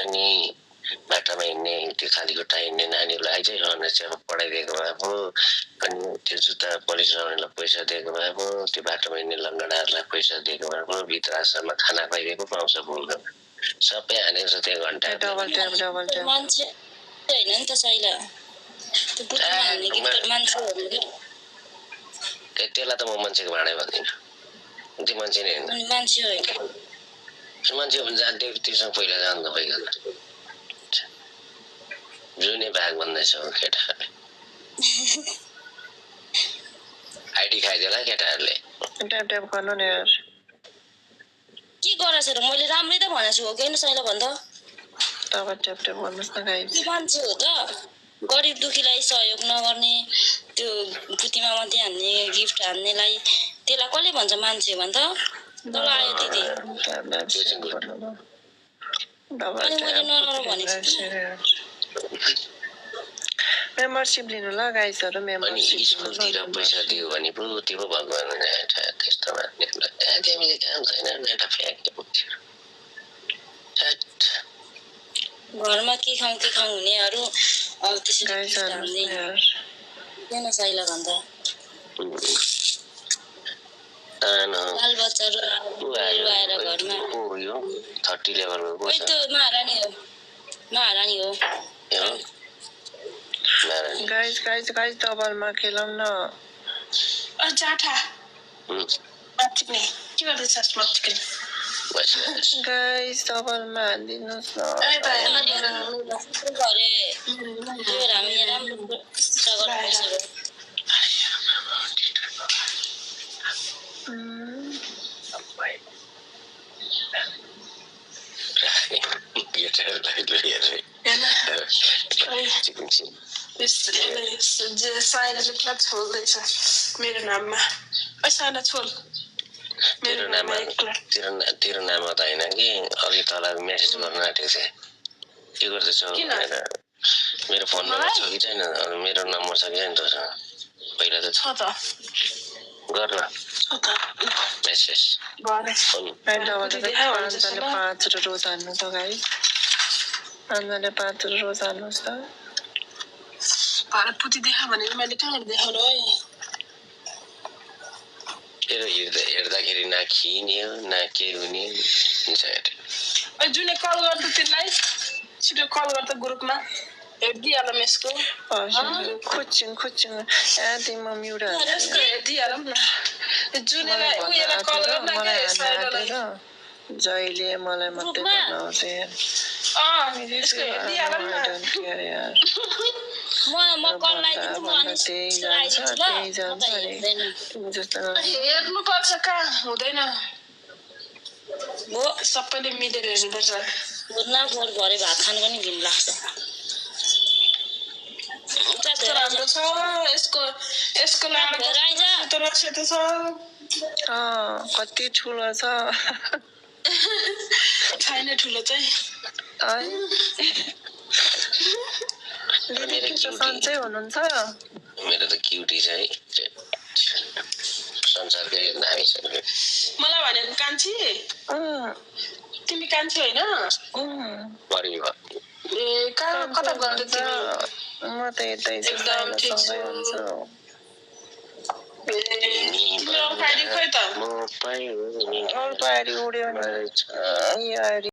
अनि बाटामा हिँड्ने त्यो खाली खुट्टा हिँड्ने नानीहरूलाई आइजै रहने चाहिँ पढाइदिएको भए पो अनि त्यो जुत्ता पलिस लगाउनेलाई पैसा दिएको भए पो त्यो बाटोमा हिँड्ने लङ्गडाहरूलाई पैसा दिएको भए पो भित्र आश्रममा खाना पाइदिएको पाउँछ बोल्नु सबै हानेको छ त्यो घन्टा मान्छे होइन नि त साइला त्यसलाई त म मान्छेको भाँडै भन्दिनँ त्यो मान्छे नै होइन मान्छे होइन मान्छे भने जान्थ्यो त्योसँग पहिला जानु तपाईँको जुनै भाग भन्दैछ केटाहरूले आइडी खाइदिएला केटाहरूले ट्याप गर्नु नि यार के गरेछ र मैले राम्रै त भनेको छु हो कि साइला भन्दा तब ट्याप गर्नुहोस् न गाइस मान्छे हो त गरिब दुखीलाई सहयोग नगर्ने त्यो पुतीमा मात्रै हान्ने गिफ्ट हान्नेलाई त्यसलाई कसले भन्छ मान्छे भन्छ तल आयो दिदी अनि मैले नराम्रो भनेको छु मेम्बरशिप लिनु ल गाइसहरु मेम्बरशिप स्कुलतिर पैसा दियो भने पो त्यो पो भगवान त्यस्तो मान्नेहरूलाई तिमीले काम छैन नेटा फ्याँक्ने घरमा के खाउँ हुनेहरू अब त्यसरी किन साइला भन्दा बाल बच्चाहरू आएर घरमा 30 लेभलको ओइ त्यो महारानी हो गाइस डबलमा खेलौँ न जाठा मच्चिक्ने के गर्दैछस् मच्चिक्ने गाइस डबलमा हान्दिनुहोस् न साइलाले पुरा छोड्दैछ मेरो नाममा साइला छोड तेरो नाममा त होइन कि अघि तँलाई मेसेज गर्न आँटेको थिएँ के गर्दैछौ भनेर मेरो फोन नम्बर छ कि छैन मेरो नम्बर छ कि छैन तँसँग पहिला त छ त गर्न मेसेज अन्जले 5 रोज हान्नु त गाइस अन्जले 5 रोज हान्नुहोस् त भारत पुती देखा भनेर मैले कहाँ देखाउनु है तेरो हेर्दाखेरि न खिने हो न के हुने जुनले कल गर्छ त्यसलाई छिटो कल गर्छ ग्रुपमा हेर्दिहाल यसको खुच्चिङ तिम्रो म्युट हेर्दिहालौँ न जुनेलाई उयोलाई कल गर्न जहिले मलाई मात्रै भन्नुहुन्छ यसको हेर्दिहालौँ न म कल लगाइदिन्छु म अनि हेर्नु पर्छ कहाँ हुँदैन सबैले मिलेर हेर्नुपर्छ फोहोर भरे भात खानु पनि घिन लाग्छ राम्रो छ यसको सेतो छ कति ठुलो छ छैन ठुलो चाहिँ सन्चै हुनुहुन्छ मेरो त क्युटी छ है संसारकै दामी छ मलाई भनेको कान्छी तिमी कान्छी होइन ए कता गयो तिमी म त यतै छु सँगै हुन्छु तिम्रो अगाडि खोइ त उड्यो नि